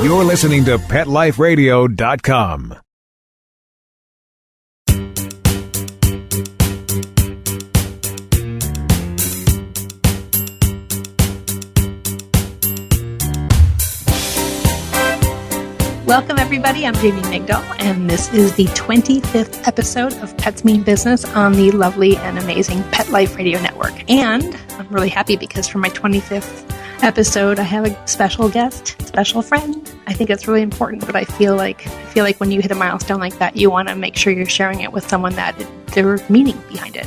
You're listening to PetLifeRadio.com. Welcome, everybody. I'm Jamie Migdal, and this is the 25th episode of Pets Mean Business on the lovely and amazing Pet Life Radio Network. And I'm really happy because for my 25th episode, I have a special guest, special friend. I think it's really important, but I feel like when you hit a milestone like that, you want to make sure you're sharing it with someone that there's meaning behind it.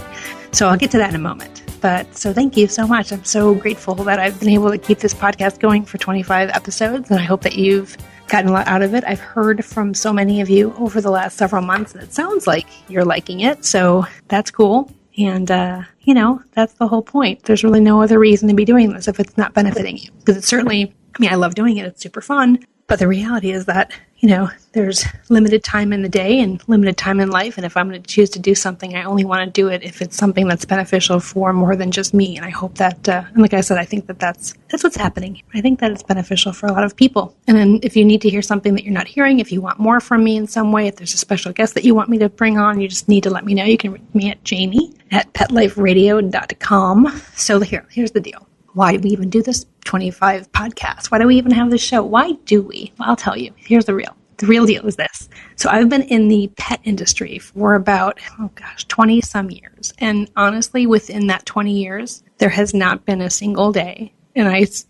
So I'll get to that in a moment. But so thank you so much. I'm so grateful that I've been able to keep this podcast going for 25 episodes, and I hope that you've gotten a lot out of it. I've heard from so many of you over the last several months, and it sounds like you're liking it. So that's cool. And, that's the whole point. There's really no other reason to be doing this if it's not benefiting you. Because it's certainly, I love doing it. It's super fun. But the reality is that, there's limited time in the day and limited time in life. And if I'm going to choose to do something, I only want to do it if it's something that's beneficial for more than just me. And I hope that, and like I said, I think that's what's happening. I think that it's beneficial for a lot of people. And then if you need to hear something that you're not hearing, if you want more from me in some way, if there's a special guest that you want me to bring on, you just need to let me know. You can reach me at jamie@petliferadio.com. So here's the deal. Why do we even do this 25 podcasts? Why do we even have this show? Why do we? Well, I'll tell you. Here's the real deal is this. So I've been in the pet industry for about, 20 some years. And honestly, within that 20 years, there has not been a single day. And it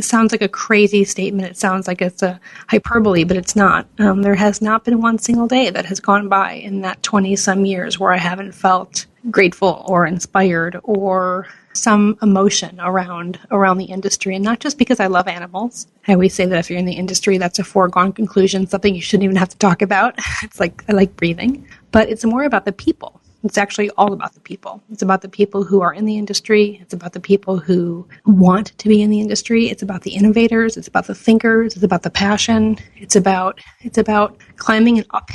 sounds like a crazy statement. It sounds like it's a hyperbole, but it's not. There has not been one single day that has gone by in that 20 some years where I haven't felt grateful or inspired or some emotion around the industry. And not just because I love animals. I always say that if you're in the industry, that's a foregone conclusion, something you shouldn't even have to talk about. It's like, I like breathing. But it's more about the people. It's actually all about the people. It's about the people who are in the industry. It's about the people who want to be in the industry. It's about the innovators. It's about the thinkers. It's about the passion. It's about climbing up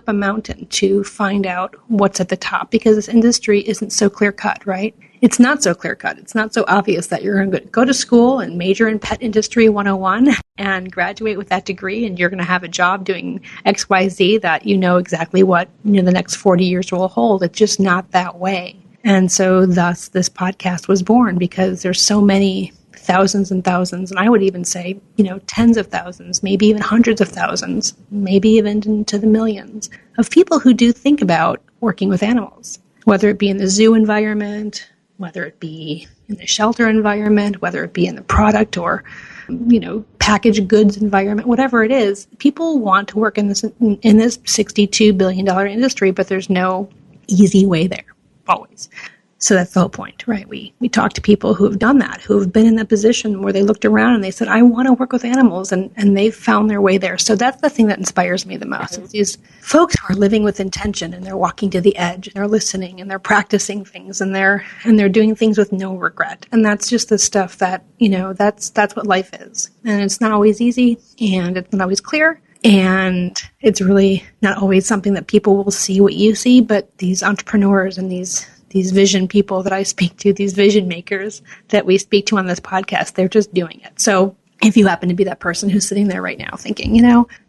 a mountain to find out what's at the top, because this industry isn't so clear-cut, right? It's not so clear-cut. It's not so obvious that you're going to go to school and major in Pet Industry 101 and graduate with that degree, and you're going to have a job doing XYZ that you know exactly what the next 40 years will hold. It's just not that way. And so thus this podcast was born, because there's so many thousands and thousands, and I would even say, tens of thousands, maybe even hundreds of thousands, maybe even into the millions of people who do think about working with animals, whether it be in the zoo environment, whether it be in the shelter environment, whether it be in the product or, packaged goods environment, whatever it is. People want to work in this $62 billion industry, but there's no easy way there, always. So that's the whole point, right? We talk to people who have done that, who have been in that position where they looked around and they said, I want to work with animals, and they've found their way there. So that's the thing that inspires me the most. It's these folks who are living with intention, and they're walking to the edge, and they're listening, and they're practicing things, and they're doing things with no regret. And that's just the stuff that, that's what life is. And it's not always easy, and it's not always clear. And it's really not always something that people will see what you see, but these entrepreneurs and these vision people that I speak to, these vision makers that we speak to on this podcast, they're just doing it. So if you happen to be that person who's sitting there right now thinking,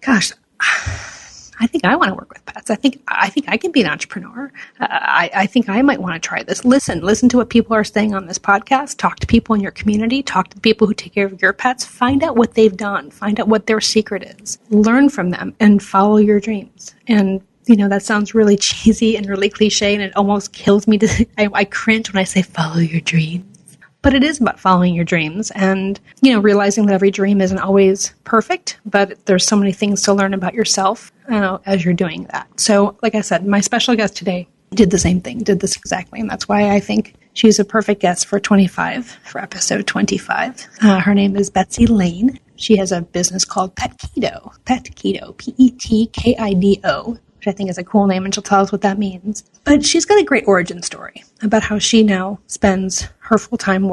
gosh, I think I want to work with pets. I think I can be an entrepreneur. I think I might want to try this. Listen to what people are saying on this podcast. Talk to people in your community. Talk to people who take care of your pets. Find out what they've done. Find out what their secret is. Learn from them and follow your dreams. And that sounds really cheesy and really cliche, and it almost kills me. I cringe when I say follow your dreams. But it is about following your dreams and, realizing that every dream isn't always perfect, but there's so many things to learn about yourself as you're doing that. So, like I said, my special guest today did the same thing, did this exactly, and that's why I think she's a perfect guest for episode 25. Her name is Betsy Lane. She has a business called PetKiDo, PetKiDo, which I think is a cool name, and she'll tell us what that means. But she's got a great origin story about how she now spends her full-time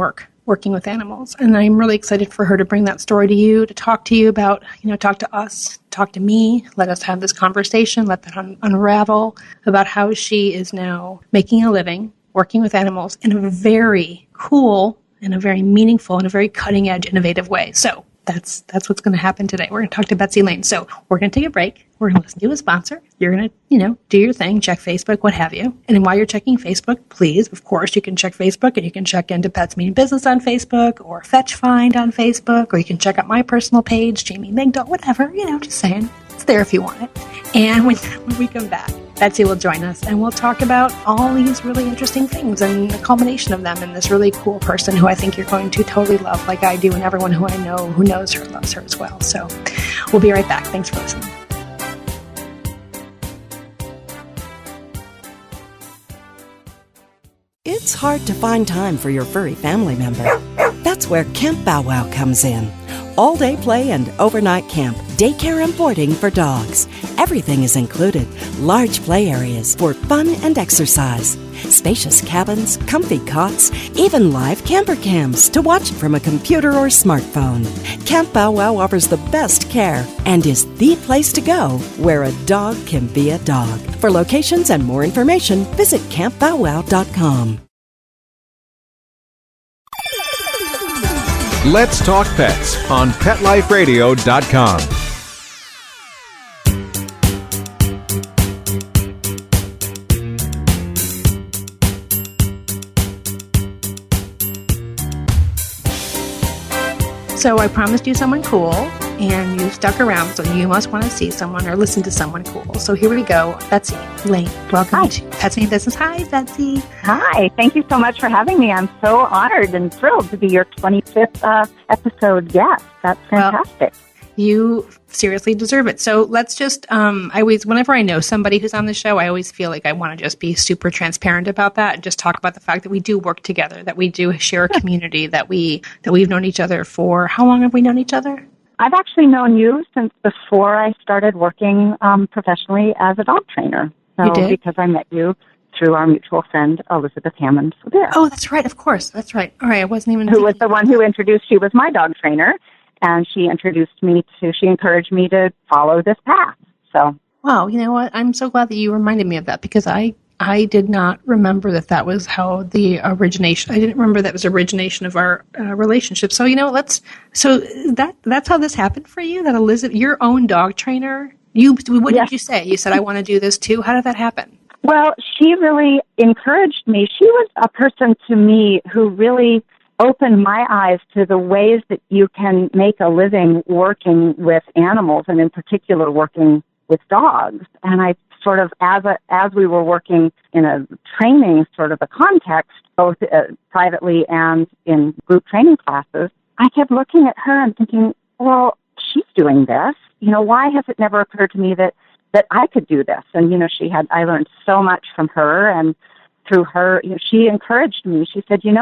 working with animals. And I'm really excited for her to bring that story to you, to talk to you about, talk to us, talk to me, let us have this conversation, let that unravel about how she is now making a living working with animals in a very cool, in a very meaningful, and a very cutting-edge, innovative way. So That's what's going to happen today. We're going to talk to Betsy Lane. So we're going to take a break. We're going to listen to a sponsor. You're going to, do your thing, check Facebook, what have you. And then while you're checking Facebook, please, of course, you can check Facebook and you can check into Pets Mean Business on Facebook or Fetch Find on Facebook, or you can check out my personal page, Jamie Migdal, whatever, just saying. It's there if you want it. And when we come back, Betsy will join us and we'll talk about all these really interesting things and the culmination of them and this really cool person who I think you're going to totally love like I do, and everyone who I know who knows her loves her as well. So we'll be right back. Thanks for listening. It's hard to find time for your furry family member. That's where Camp Bow Wow comes in. All-day play and overnight camp, daycare and boarding for dogs. Everything is included. Large play areas for fun and exercise. Spacious cabins, comfy cots, even live camper cams to watch from a computer or smartphone. Camp Bow Wow offers the best care and is the place to go where a dog can be a dog. For locations and more information, visit campbowwow.com. Let's Talk Pets on PetLifeRadio.com. So I promised you someone cool, and you stuck around, so you must want to see someone or listen to someone cool. So here we go. Betsy Lane, welcome to Pets Mean Business. Hi, Betsy. Hi. Thank you so much for having me. I'm so honored and thrilled to be your 25th episode guest. That's fantastic. Well, you seriously deserve it. So let's just, whenever I know somebody who's on the show, I always feel like I want to just be super transparent about that and just talk about the fact that we do work together, that we do share a community, that we've known each other for, how long have we known each other? I've actually known you since before I started working professionally as a dog trainer. So, you did? Because I met you through our mutual friend, Elizabeth Hammond. Oh, that's right. Of course. That's right. All right. I wasn't even... Who was the one who introduced you as my dog trainer. And she encouraged me to follow this path. So, wow, you know what? I'm so glad that you reminded me of that, because I did not remember that was how the origination. I didn't remember that was origination of our relationship. So that's how this happened for you. That Elizabeth, your own dog trainer. What did you say? You said, I want to do this too. How did that happen? Well, she really encouraged me. She was a person to me who really opened my eyes to the ways that you can make a living working with animals, and in particular working with dogs. And I sort of, as we were working in a training sort of a context, both privately and in group training classes, I kept looking at her and thinking, well, she's doing this. Why has it never occurred to me that I could do this? And, I learned so much from her, and through her, she encouraged me. She said, you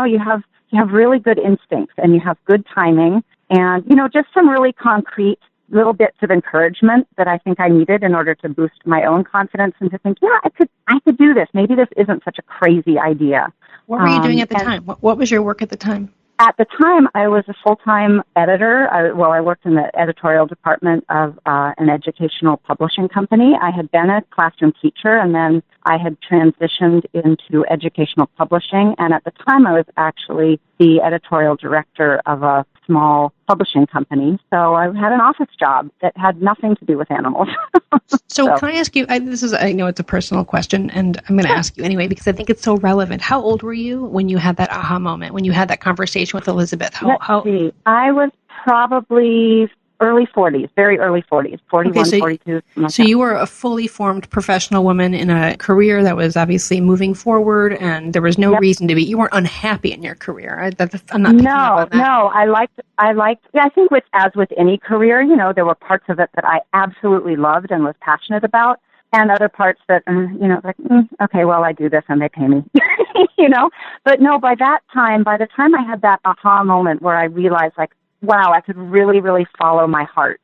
have really good instincts and you have good timing, and, just some really concrete little bits of encouragement that I think I needed in order to boost my own confidence and to think, I could do this. Maybe this isn't such a crazy idea. What were you doing at the time? What was your work at the time? At the time, I was a full-time editor. I worked in the editorial department of an educational publishing company. I had been a classroom teacher, and then I had transitioned into educational publishing. And at the time, I was actually the editorial director of a small publishing company. So I had an office job that had nothing to do with animals. So can I ask you, I know it's a personal question, and I'm going to ask you anyway, because I think it's so relevant. How old were you when you had that aha moment, when you had that conversation with Elizabeth? Let's see. I was probably early 40s, very early 40s, 41, okay, 42. So you were a fully formed professional woman in a career that was obviously moving forward, and there was no reason to be. You weren't unhappy in your career. I'm not picking up on that. No. I think as with any career, there were parts of it that I absolutely loved and was passionate about, and other parts that, okay, well, I do this and they pay me, But no, by the time I had that aha moment where I realized, wow, I could really, really follow my heart,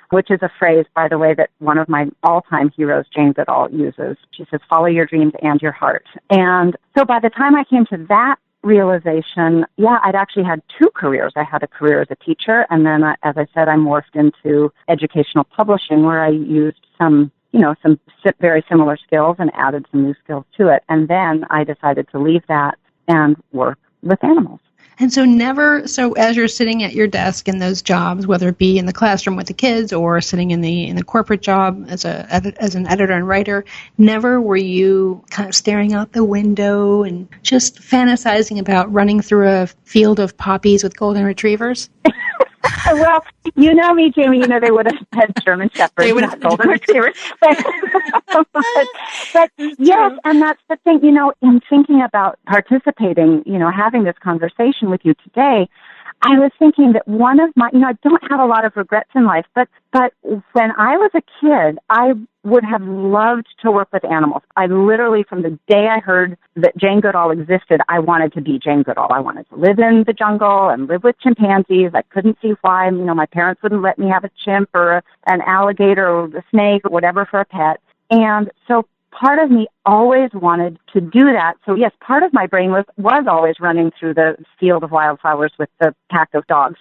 which is a phrase, by the way, that one of my all-time heroes, Jane Goodall, uses. She says, follow your dreams and your heart. And so by the time I came to that realization, I'd actually had two careers. I had a career as a teacher, and then, as I said, I morphed into educational publishing, where I used some very similar skills and added some new skills to it. And then I decided to leave that and work with animals. And so as you're sitting at your desk in those jobs, whether it be in the classroom with the kids or sitting in the corporate job as an editor and writer, never were you kind of staring out the window and just fantasizing about running through a field of poppies with golden retrievers? Well, you know me, Jamie, they would have had German Shepherds, not golden retrievers. But yes, and that's the thing, in thinking about participating, having this conversation with you today, I was thinking that one of my, I don't have a lot of regrets in life, but when I was a kid, I would have loved to work with animals. I literally, from the day I heard that Jane Goodall existed, I wanted to be Jane Goodall. I wanted to live in the jungle and live with chimpanzees. I couldn't see why, my parents wouldn't let me have a chimp or an alligator or a snake or whatever for a pet. And so part of me always wanted to do that. So yes, part of my brain was always running through the field of wildflowers with the pack of dogs.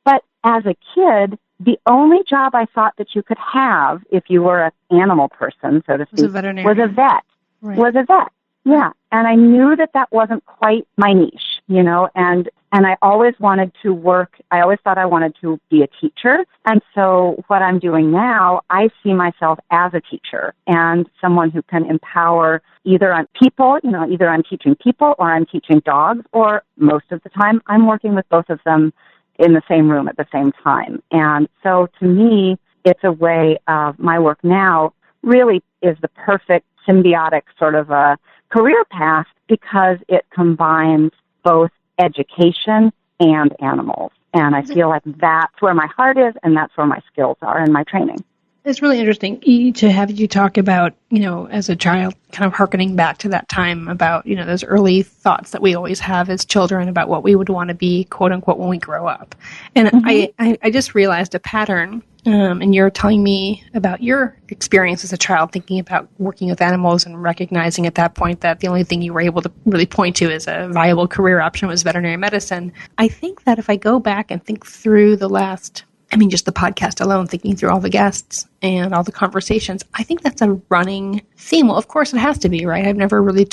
But as a kid, the only job I thought that you could have if you were an animal person, so to speak, was a vet. Right. Was a vet. Yeah. And I knew that wasn't quite my niche, and I always wanted to work. I always thought I wanted to be a teacher. And so what I'm doing now, I see myself as a teacher and someone who can empower either on people, either I'm teaching people or I'm teaching dogs, or most of the time I'm working with both of them in the same room at the same time. And so to me, it's a way of my work now really is the perfect symbiotic sort of a career path because it combines both education and animals. And I feel like that's where my heart is and that's where my skills are in my training. It's really interesting to have you talk about, as a child, kind of hearkening back to that time about, those early thoughts that we always have as children about what we would want to be, quote unquote, when we grow up. And I just realized a pattern, and you're telling me about your experience as a child thinking about working with animals and recognizing at that point that the only thing you were able to really point to as a viable career option was veterinary medicine. I think that if I go back and think through just the podcast alone, thinking through all the guests and all the conversations, I think that's a running theme. Well, of course it has to be, right? I've never really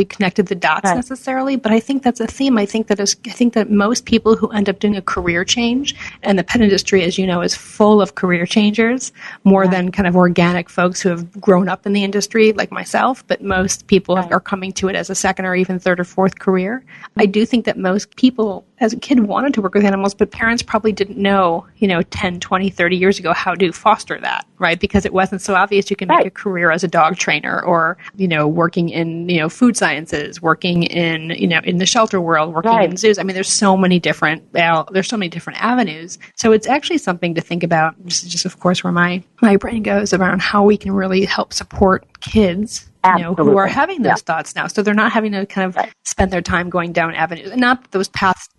connected the dots necessarily, but I think that's a theme. I think that most people who end up doing a career change, and the pet industry, as you know, is full of career changers, more than kind of organic folks who have grown up in the industry like myself, but most people are coming to it as a second or even third or fourth career. I do think that most people as a kid wanted to work with animals, but parents probably didn't know, 10, 20, 30 years ago how to foster that, right? Because it wasn't so obvious you can make a career as a dog trainer or, working in, food sciences, working in, in the shelter world, working in zoos. I mean, there's so many different avenues. So it's actually something to think about, just of course, where my brain goes around how we can really help support kids who are having those thoughts now. So they're not having to kind of spend their time going down avenues. And not that those paths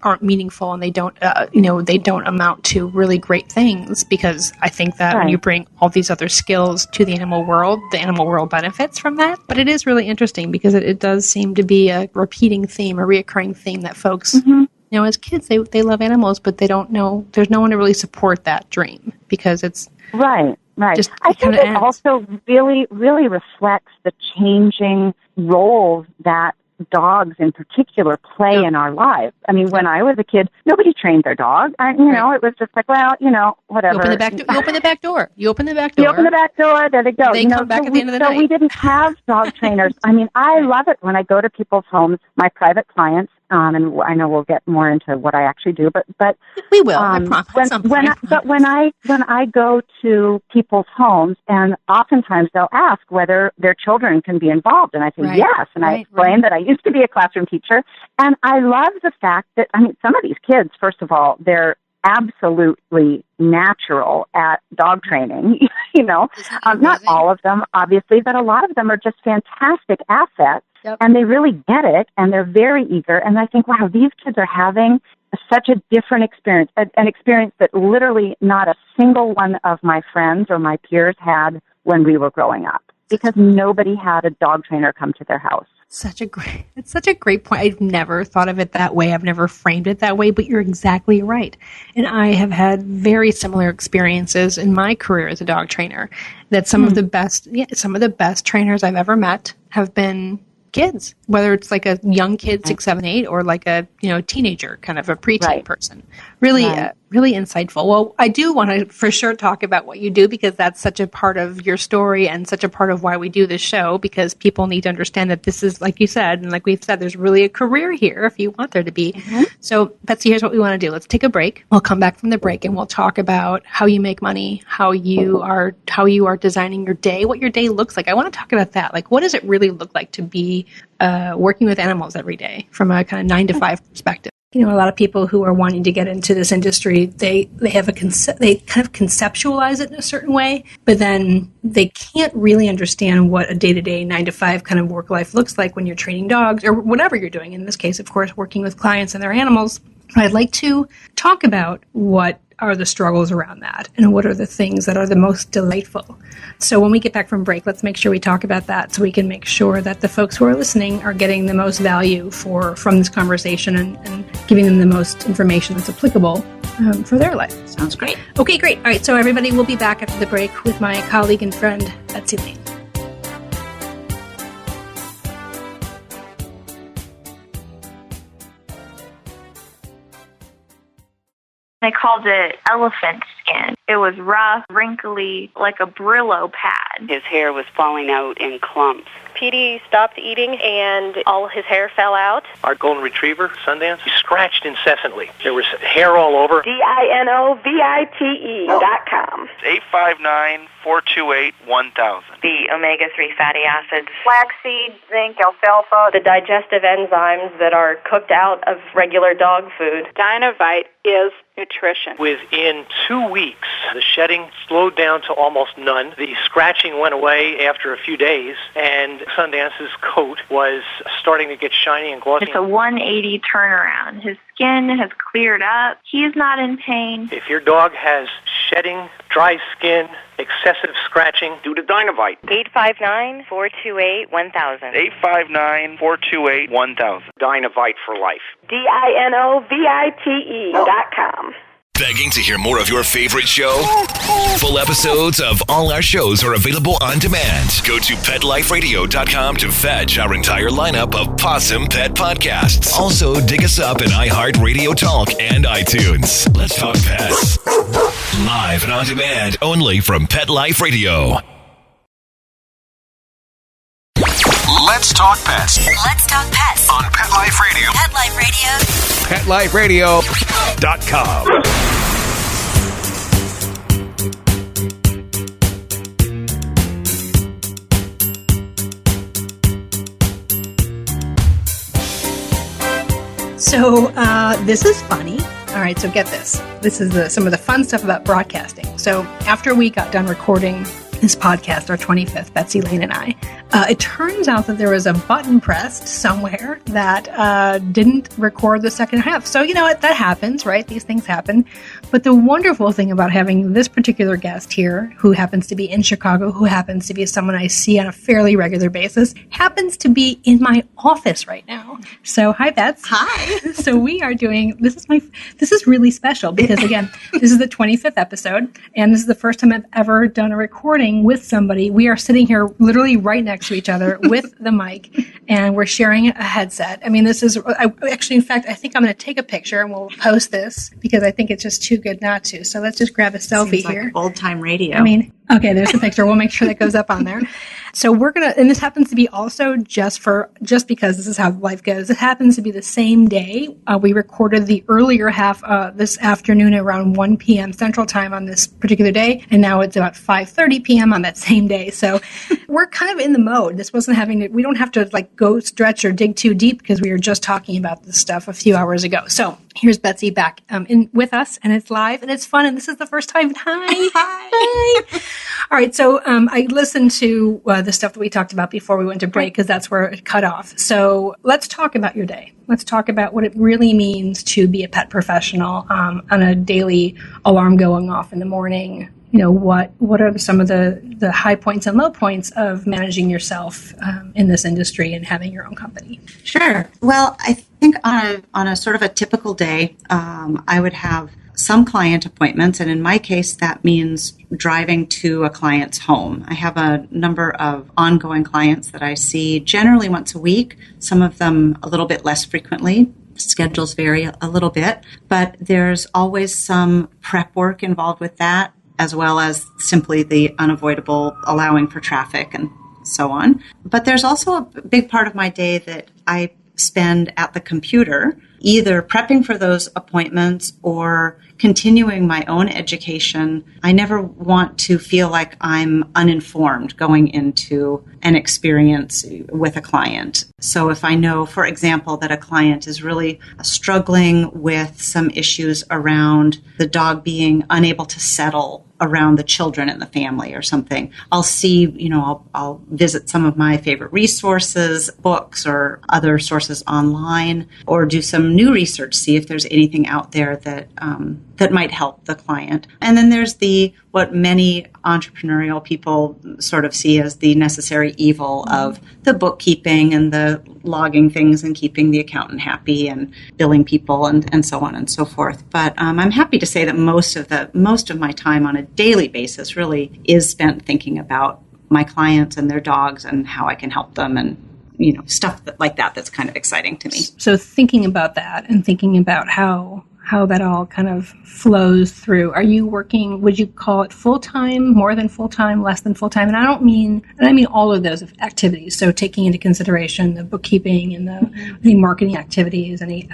aren't meaningful and they don't amount to really great things, because I think that when you bring all these other skills to the animal world benefits from that. But it is really interesting because it does seem to be a repeating theme, a reoccurring theme that folks, as kids, they love animals, but they don't know, there's no one to really support that dream because it's Right. I think it also really, really reflects the changing roles that dogs in particular play in our lives. I mean, when I was a kid, nobody trained their dog. It was just like, whatever. You open the back door. You open the back door. There they go. They come back at the end of the night. So we didn't have dog trainers. I mean, I love it when I go to people's homes, my private clients, and I know we'll get more into what I actually do, but we will. I promise. When I go to people's homes, and oftentimes they'll ask whether their children can be involved, and I say yes, and I explain that I used to be a classroom teacher, and I love the fact that some of these kids, first of all, they're absolutely natural at dog training. Not all of them, obviously, but a lot of them are just fantastic assets. Yep. And they really get it, and they're very eager. And I think, wow, these kids are having such a different experience, an experience that literally not a single one of my friends or my peers had when we were growing up, because nobody had a dog trainer come to their house. It's such a great point. I've never thought of it that way. I've never framed it that way, but you're exactly right. And I have had very similar experiences in my career as a dog trainer, that some of the best trainers I've ever met have been kids, whether it's like a young kid, 6, 7, 8, or like a teenager, kind of a preteen person. Really, really insightful. Well, I do want to for sure talk about what you do, because that's such a part of your story and such a part of why we do this show, because people need to understand that this is, like you said, and like we've said, there's really a career here if you want there to be. So, Betsy, here's what we want to do. Let's take a break. We'll come back from the break and we'll talk about how you make money, how you are designing your day, what your day looks like. I want to talk about that. Like, what does it really look like to be working with animals every day from a kind of 9 to 5 perspective? A lot of people who are wanting to get into this industry, they have they kind of conceptualize it in a certain way, but then they can't really understand what a day-to-day 9 to 5 kind of work life looks like when you're training dogs or whatever you're doing. In this case, of course, working with clients and their animals. I'd like to talk about what are the struggles around that and what are the things that are the most delightful. So when we get back from break, let's make sure we talk about that so we can make sure that the folks who are listening are getting the most value from this conversation and giving them the most information that's applicable for their life. Sounds great. Okay, great. All right, so everybody, will be back after the break with my colleague and friend, Betsy Lane. They called it elephant skin. It was rough, wrinkly, like a Brillo pad. His hair was falling out in clumps. Petey stopped eating and all his hair fell out. Our golden retriever, Sundance, he scratched incessantly. There was hair all over. DINOVITE.com. 859-428-1000. The omega-3 fatty acids. Flaxseed, zinc, alfalfa. The digestive enzymes that are cooked out of regular dog food. Dinovite is nutrition. Within 2 weeks, the shedding slowed down to almost none. The scratching went away after a few days, and Sundance's coat was starting to get shiny and glossy. It's a 180 turnaround. His skin has cleared up. He's not in pain. If your dog has shedding, dry skin, excessive scratching, do the Dinovite. 859-428-1000. 859-428-1000. Dinovite for life. DINOVITE.com. Begging to hear more of your favorite show? Full episodes of all our shows are available on demand. Go to PetLifeRadio.com to fetch our entire lineup of Possum Pet podcasts. Also, dig us up in iHeartRadio Talk and iTunes. Let's talk pets. Live and on demand only from Pet Life Radio. Let's talk pets. Let's talk pets On Pet Life Radio. Pet Life Radio. PetLifeRadio.com. So this is funny. All right, so get this. This is some of the fun stuff about broadcasting. So after we got done recording this podcast, our 25th, Betsy Lane and I, it turns out that there was a button pressed somewhere that didn't record the second half. So you know what? That happens, right? These things happen. But the wonderful thing about having this particular guest here, who happens to be in Chicago, who happens to be someone I see on a fairly regular basis, happens to be in my office right now. So hi, Bets. Hi. So we are doing, this is really special because again, this is the 25th episode and this is the first time I've ever done a recording with somebody. We are sitting here literally right next to each other with the mic and we're sharing a headset. I mean, this is actually, in fact, I think I'm going to take a picture and we'll post this because I think it's just too good not to. So let's just grab a selfie here. Like old time radio. I mean, okay, there's the picture. We'll make sure that goes up on there. So we're going to, and this happens to be also just because this is how life goes. It happens to be the same day. We recorded the earlier half this afternoon around 1 p.m. Central Time on this particular day. And now it's about 5:30 p.m. on that same day. So we're kind of in the mode. This wasn't we don't have to like go stretch or dig too deep because we were just talking about this stuff a few hours ago. So here's Betsy back with us and it's live and it's fun. And this is the first time. Hi. Hi. All right. So I listened to the stuff that we talked about before we went to break because that's where it cut off. So let's talk about your day. Let's talk about what it really means to be a pet professional on a daily alarm going off in the morning. You know, what are some of the high points and low points of managing yourself in this industry and having your own company? Sure. Well, I think on a sort of a typical day, I would have some client appointments, and in my case, that means driving to a client's home. I have a number of ongoing clients that I see generally once a week, some of them a little bit less frequently. Schedules vary a little bit, but there's always some prep work involved with that, as well as simply the unavoidable allowing for traffic and so on. But there's also a big part of my day that I spend at the computer, either prepping for those appointments or continuing my own education. I never want to feel like I'm uninformed going into an experience with a client. So if I know, for example, that a client is really struggling with some issues around the dog being unable to settle around the children in the family or something, I'll see, I'll visit some of my favorite resources, books or other sources online, or do some new research, see if there's anything out there that might help the client. And then there's what many entrepreneurial people sort of see as the necessary evil of the bookkeeping and the logging things and keeping the accountant happy and billing people and so on and so forth. But I'm happy to say that most of my time on a daily basis really is spent thinking about my clients and their dogs and how I can help them and stuff like that that's kind of exciting to me. So thinking about that and thinking about how that all kind of flows through. Are you working, would you call it full-time, more than full-time, less than full-time? And I mean all of those activities. So taking into consideration the bookkeeping and the marketing activities, any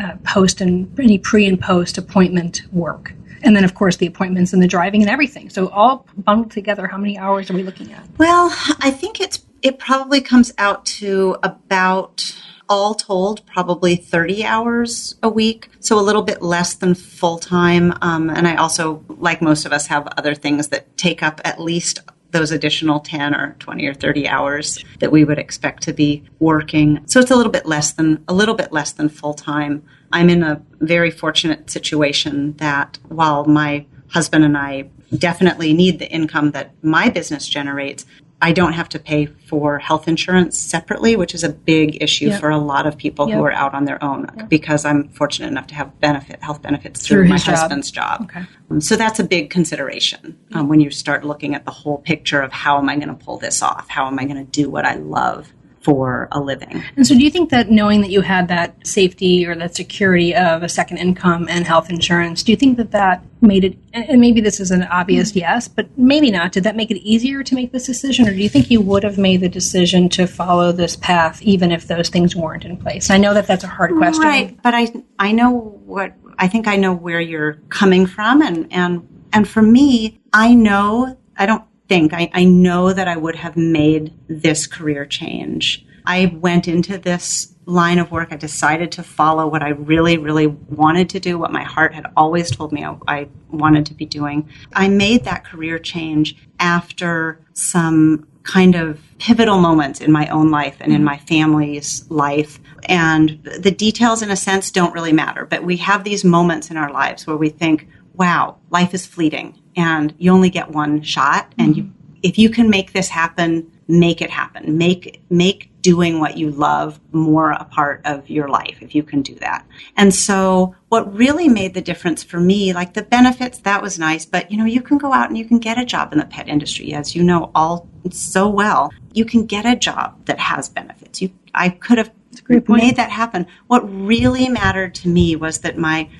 any pre and post appointment work. And then, of course, the appointments and the driving and everything. So all bundled together, how many hours are we looking at? Well, I think it probably comes out to about, all told, probably 30 hours a week. So a little bit less than full-time. And I also, like most of us, have other things that take up at least those additional 10 or 20 or 30 hours that we would expect to be working. So it's a little bit less than full-time. I'm in a very fortunate situation that while my husband and I definitely need the income that my business generates, I don't have to pay for health insurance separately, which is a big issue for a lot of people who are out on their own, because I'm fortunate enough to have health benefits through my husband's job. Okay. So that's a big consideration when you start looking at the whole picture of how am I going to pull this off? How am I going to do what I love for a living? And so do you think that knowing that you had that safety or that security of a second income and health insurance, do you think that made it, and maybe this is an obvious yes, but maybe not, did that make it easier to make this decision? Or do you think you would have made the decision to follow this path even if those things weren't in place? I know that that's a hard question. Right, but I know where you're coming from. And for me, I know that I would have made this career change. I went into this line of work. I decided to follow what I really, really wanted to do, what my heart had always told me I wanted to be doing. I made that career change after some kind of pivotal moments in my own life and in my family's life. And the details, in a sense, don't really matter. But we have these moments in our lives where we think, wow, life is fleeting and you only get one shot. And if you can make this happen, make it happen. Make doing what you love more a part of your life, if you can do that. And so what really made the difference for me, like the benefits, that was nice, but you can go out and you can get a job in the pet industry, as you know all so well. You can get a job that has benefits. I could have made that happen. What really mattered to me was that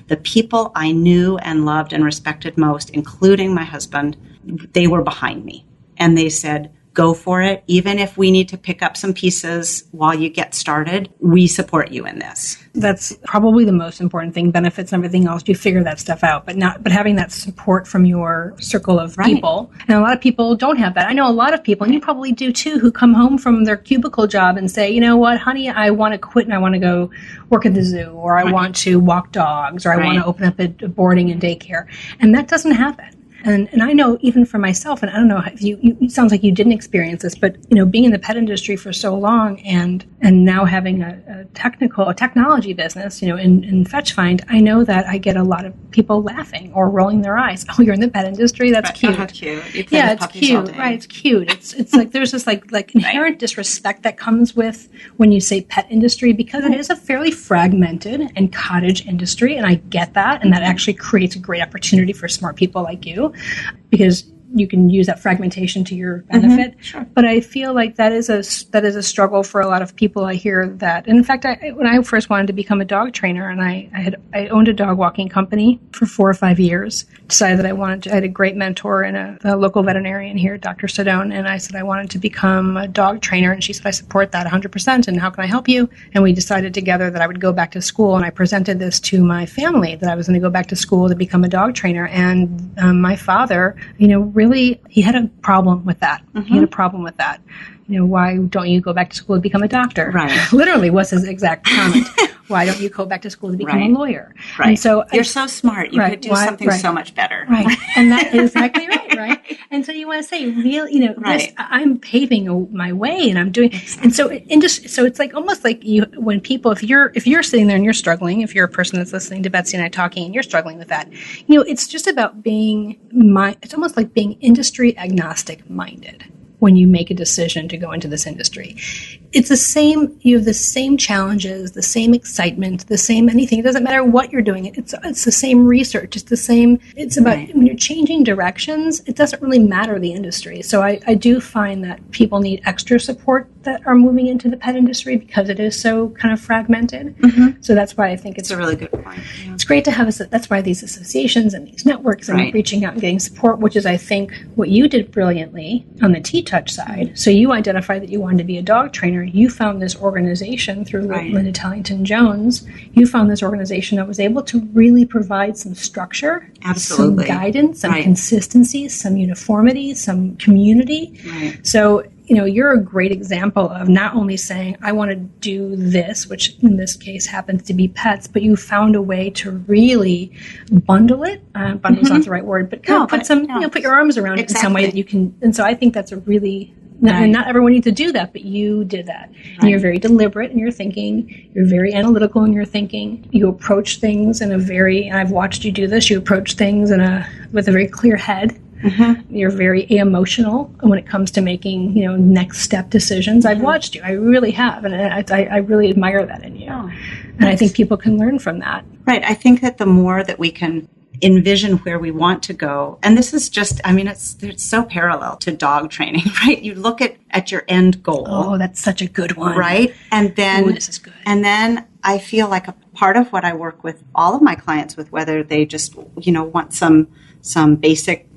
the people I knew and loved and respected most, including my husband, they were behind me. And they said, go for it. Even if we need to pick up some pieces while you get started, we support you in this. That's probably the most important thing, benefits and everything else. You figure that stuff out, but having that support from your circle of people. And a lot of people don't have that. I know a lot of people, and you probably do too, who come home from their cubicle job and say, you know what, honey, I want to quit and I want to go work at the zoo, or I want to walk dogs, or I want to open up a boarding and daycare. And that doesn't happen. And I know even for myself, and I don't know if it sounds like you didn't experience this, but being in the pet industry for so long and now having a technology business, in Fetch Find, I know that I get a lot of people laughing or rolling their eyes. Oh, you're in the pet industry? That's cute. Oh, how cute. You play yeah, with it's puppies all cute. day. Right, it's cute. It's like there's this like inherent disrespect that comes with when you say pet industry, because it is a fairly fragmented and cottage industry, and I get that, and that actually creates a great opportunity for smart people like you, because you can use that fragmentation to your benefit. Sure. But I feel like that is a struggle for a lot of people. I hear that. And in fact, when I first wanted to become a dog trainer, and I owned a dog walking company for 4 or 5 years, decided that I had a great mentor and a local veterinarian here, Dr. Sedone, and I said I wanted to become a dog trainer, and she said, I support that 100%, and how can I help you? And we decided together that I would go back to school, and I presented this to my family, that I was going to go back to school to become a dog trainer. And my father, really, he had a problem with that. He had a problem with that. Why don't you go back to school to become a doctor? Right. Literally was his exact comment. Why don't you go back to school to become a lawyer? Right. And so you're so smart. You could do something so much better. Right. And that is exactly right. And so you want to say, really, this, I'm paving my way, and I'm doing. And so, so it's like almost like when people, if you're sitting there and you're struggling, if you're a person that's listening to Betsy and I talking and you're struggling with that, it's just about it's almost like being industry agnostic minded. When you make a decision to go into this industry, it's the same. You have the same challenges, the same excitement, the same anything. It doesn't matter what you're doing. It's the same research. It's the same. It's about when you're changing directions. It doesn't really matter the industry. So I do find that people need extra support that are moving into the pet industry because it is so kind of fragmented. So that's why I think it's a really good point. Yeah. It's great to have that's why these associations and these networks and reaching out and getting support, which is I think what you did brilliantly on the TTouch side. So you identified that you wanted to be a dog trainer. You found this organization through Linda Tellington Jones. You found this organization that was able to really provide some structure, some guidance, some consistency, some uniformity, some community. So you're a great example of not only saying, I want to do this, which in this case happens to be pets, but you found a way to really bundle it. Bundle's not the right word, but put your arms around it in some way that you can. And so I think that's a really, and not everyone needs to do that, but you did that. And you're very deliberate in your thinking. You're very analytical in your thinking. You approach things and I've watched you do this, you approach things with a very clear head. You're very emotional when it comes to making, next step decisions. I've watched you. I really have. And I really admire that in you. And I think people can learn from that. Right. I think that the more that we can envision where we want to go, and this is just, it's so parallel to dog training, right? You look at your end goal. Oh, that's such a good one. Right. And then, this is good. And then I feel like a part of what I work with all of my clients with, whether they just, want some basic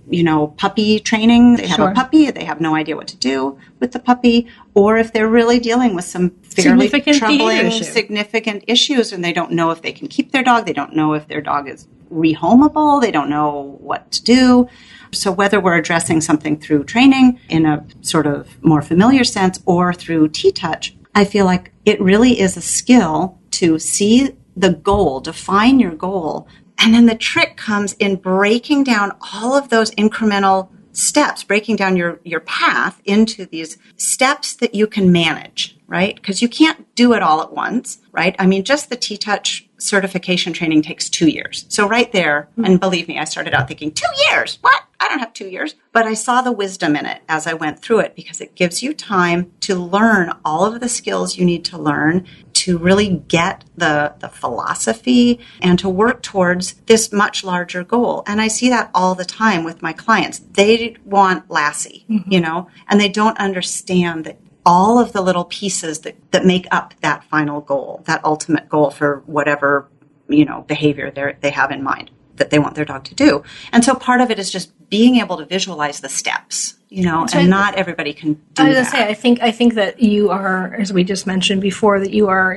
puppy training. They have a puppy. They have no idea what to do with the puppy. Or if they're really dealing with some fairly troubling, significant issues and they don't know if they can keep their dog. They don't know if their dog is rehomable. They don't know what to do. So whether we're addressing something through training in a sort of more familiar sense or through TTouch, I feel like it really is a skill to see the goal, define your goal. And then the trick comes in breaking down all of those incremental steps, breaking down your path into these steps that you can manage, right? Because you can't do it all at once, right? Just the TTouch certification training takes 2 years. So right there, and believe me, I started out thinking, 2 years? What? I don't have 2 years. But I saw the wisdom in it as I went through it because it gives you time to learn all of the skills you need to learn to really get the philosophy and to work towards this much larger goal. And I see that all the time with my clients. They want Lassie, and they don't understand that all of the little pieces that make up that final goal, that ultimate goal for whatever, behavior they have in mind that they want their dog to do. And so part of it is just being able to visualize the steps, and not everybody can do that. I was going to say, I think that you are, as we just mentioned before, that you are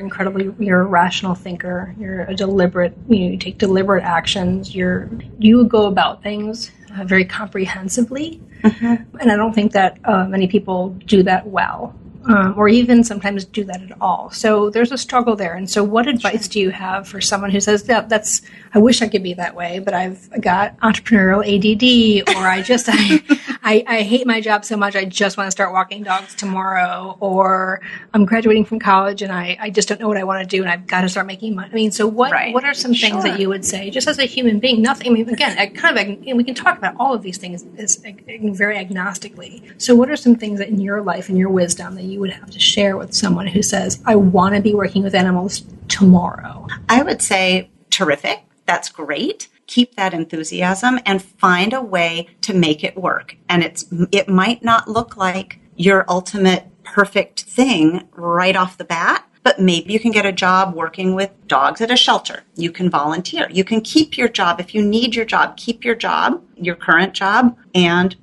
you're a rational thinker. You're a deliberate, you take deliberate actions. You go about things very comprehensively. And I don't think that many people do that well. or even sometimes do that at all. So there's a struggle there. And so what advice do you have for someone who says, yeah, I wish I could be that way, but I've got entrepreneurial ADD, or I hate my job so much, I just want to start walking dogs tomorrow, or I'm graduating from college and I just don't know what I want to do and I've got to start making money. I mean, so what are some things that you would say, just as a human being? Nothing. I mean, again, we can talk about all of these things very agnostically. So what are some things that in your life and your wisdom that you would have to share with someone who says, I want to be working with animals tomorrow? I would say, terrific. That's great. Keep that enthusiasm and find a way to make it work. And it might not look like your ultimate perfect thing right off the bat, but maybe you can get a job working with dogs at a shelter. You can volunteer. You can keep your job. If you need your job, keep your job, your current job, and,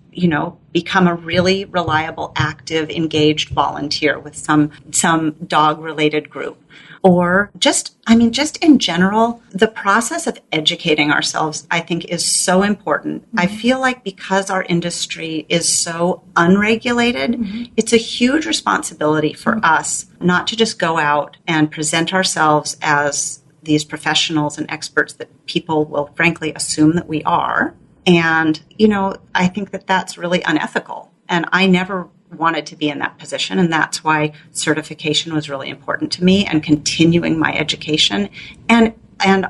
become a really reliable, active, engaged volunteer with some dog-related group. Or just in general, the process of educating ourselves, I think, is so important. Mm-hmm. I feel like because our industry is so unregulated, it's a huge responsibility for us not to just go out and present ourselves as these professionals and experts that people will frankly assume that we are. And, I think that that's really unethical. And I never wanted to be in that position. And that's why certification was really important to me, and continuing my education and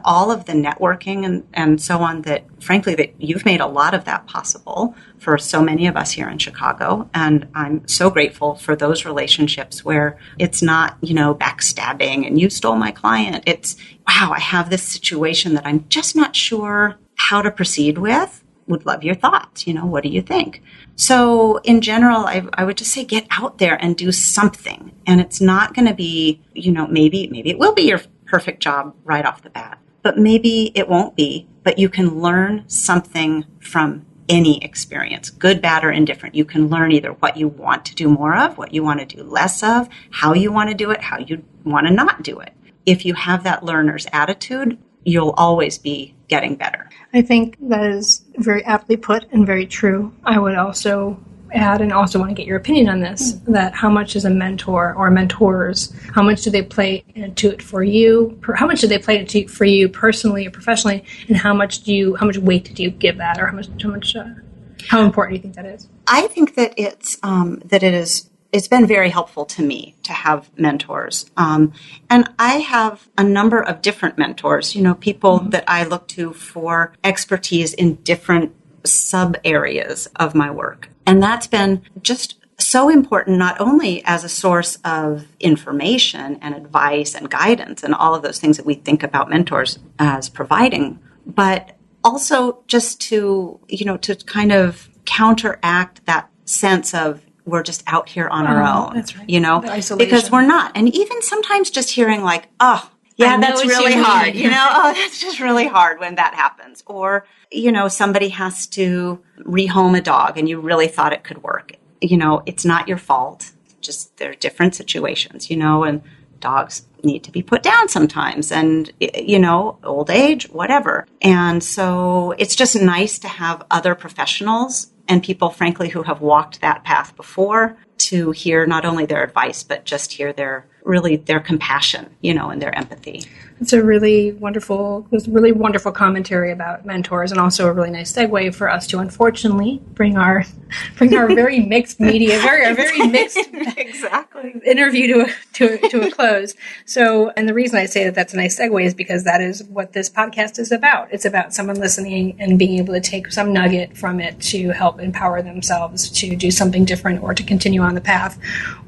all of the networking and so on that, frankly, that you've made a lot of that possible for so many of us here in Chicago. And I'm so grateful for those relationships where it's not, backstabbing and you stole my client. It's, wow, I have this situation that I'm just not sure how to proceed with. Would love your thoughts. What do you think? So in general, I would just say get out there and do something. And it's not going to be, maybe it will be your perfect job right off the bat, but maybe it won't be. But you can learn something from any experience, good, bad, or indifferent. You can learn either what you want to do more of, what you want to do less of, how you want to do it, how you want to not do it. If you have that learner's attitude, you'll always be getting better. I think that is very aptly put and very true. I would also add, and also want to get your opinion on this, that how much is a mentor or mentors, how much do they play into it for you? How much do they play into for you personally or professionally? And how much weight do you give that, or how important do you think that is? I think that it's been very helpful to me to have mentors. And I have a number of different mentors, people that I look to for expertise in different sub areas of my work. And that's been just so important, not only as a source of information and advice and guidance and all of those things that we think about mentors as providing, but also just to kind of counteract that sense of, we're just out here on our own, that's right. Because we're not. And even sometimes just hearing like, oh, yeah, that's really hard. That's just really hard when that happens. Or, somebody has to rehome a dog and you really thought it could work. It's not your fault. Just there are different situations, and dogs need to be put down sometimes and, old age, whatever. And so it's just nice to have other professionals and people, frankly, who have walked that path before, to hear not only their advice, but just hear their compassion, and their empathy. It's a really wonderful commentary about mentors, and also a really nice segue for us to, unfortunately, bring our very mixed media, very mixed exactly interview to a close. So, and the reason I say that that's a nice segue is because that is what this podcast is about. It's about someone listening and being able to take some nugget from it to help empower themselves to do something different or to continue on the path.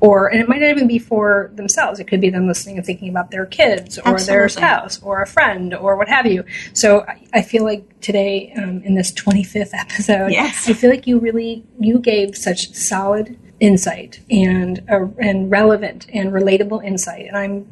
And it might not even be for themselves. It could be them listening and thinking about their kids or their spouse or a friend or what have you. So I feel like today, in this 25th episode, yes, I feel like you gave such solid insight and relevant and relatable insight. And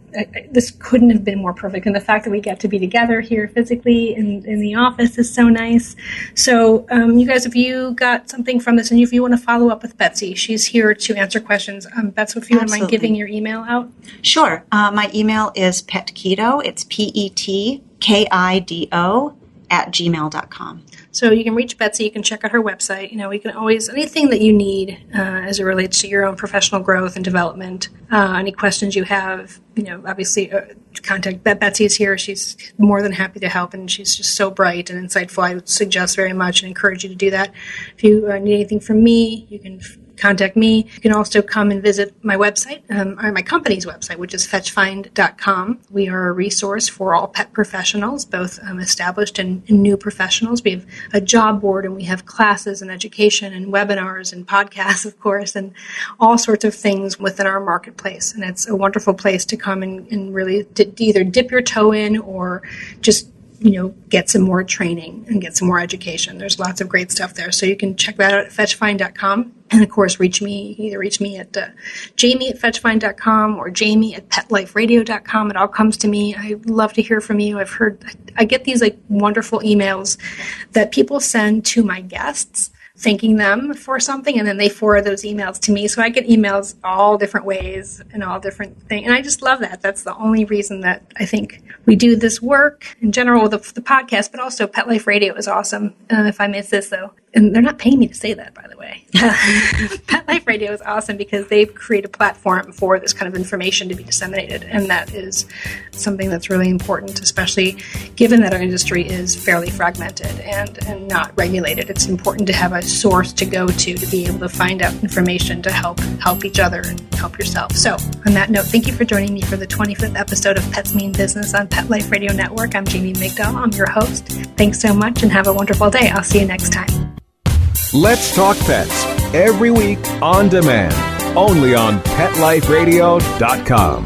this couldn't have been more perfect. And the fact that we get to be together here physically in the office is so nice. So you guys, if you got something from this and if you want to follow up with Betsy, she's here to answer questions. Betsy, if you wouldn't mind giving your email out. Sure. My email is PetKiDo. It's PetKido @gmail.com. So you can reach Betsy. You can check out her website. We can always, anything that you need as it relates to your own professional growth and development, any questions you have, obviously contact Betsy is here. She's more than happy to help, and she's just so bright and insightful. I would suggest very much and encourage you to do that. If you need anything from me, you can contact me. You can also come and visit my website, or my company's website, which is fetchfind.com. We are a resource for all pet professionals, both established and new professionals. We have a job board, and we have classes and education and webinars and podcasts, of course, and all sorts of things within our marketplace. And it's a wonderful place to come and really either dip your toe in or just get some more training and get some more education. There's lots of great stuff there. So you can check that out at fetchfind.com. And of course, reach me. You can either reach me at jamie@fetchfind.com or jamie@petliferadio.com. It all comes to me. I love to hear from you. I get these wonderful emails that people send to my guests, thanking them for something, and then they forward those emails to me. So I get emails all different ways and all different things. And I just love that. That's the only reason that I think we do this work in general, the podcast, but also Pet Life Radio is awesome. If I may say so. And they're not paying me to say that, by the way. Pet Life Radio is awesome because they've created a platform for this kind of information to be disseminated. And that is something that's really important, especially given that our industry is fairly fragmented and not regulated. It's important to have a source to go to be able to find out information to help each other and help yourself. So on that note, thank you for joining me for the 25th episode of Pets Mean Business on Pet Life Radio Network. I'm Jamie Migdal. I'm your host. Thanks so much and have a wonderful day. I'll see you next time. Let's Talk Pets, every week on demand, only on PetLifeRadio.com.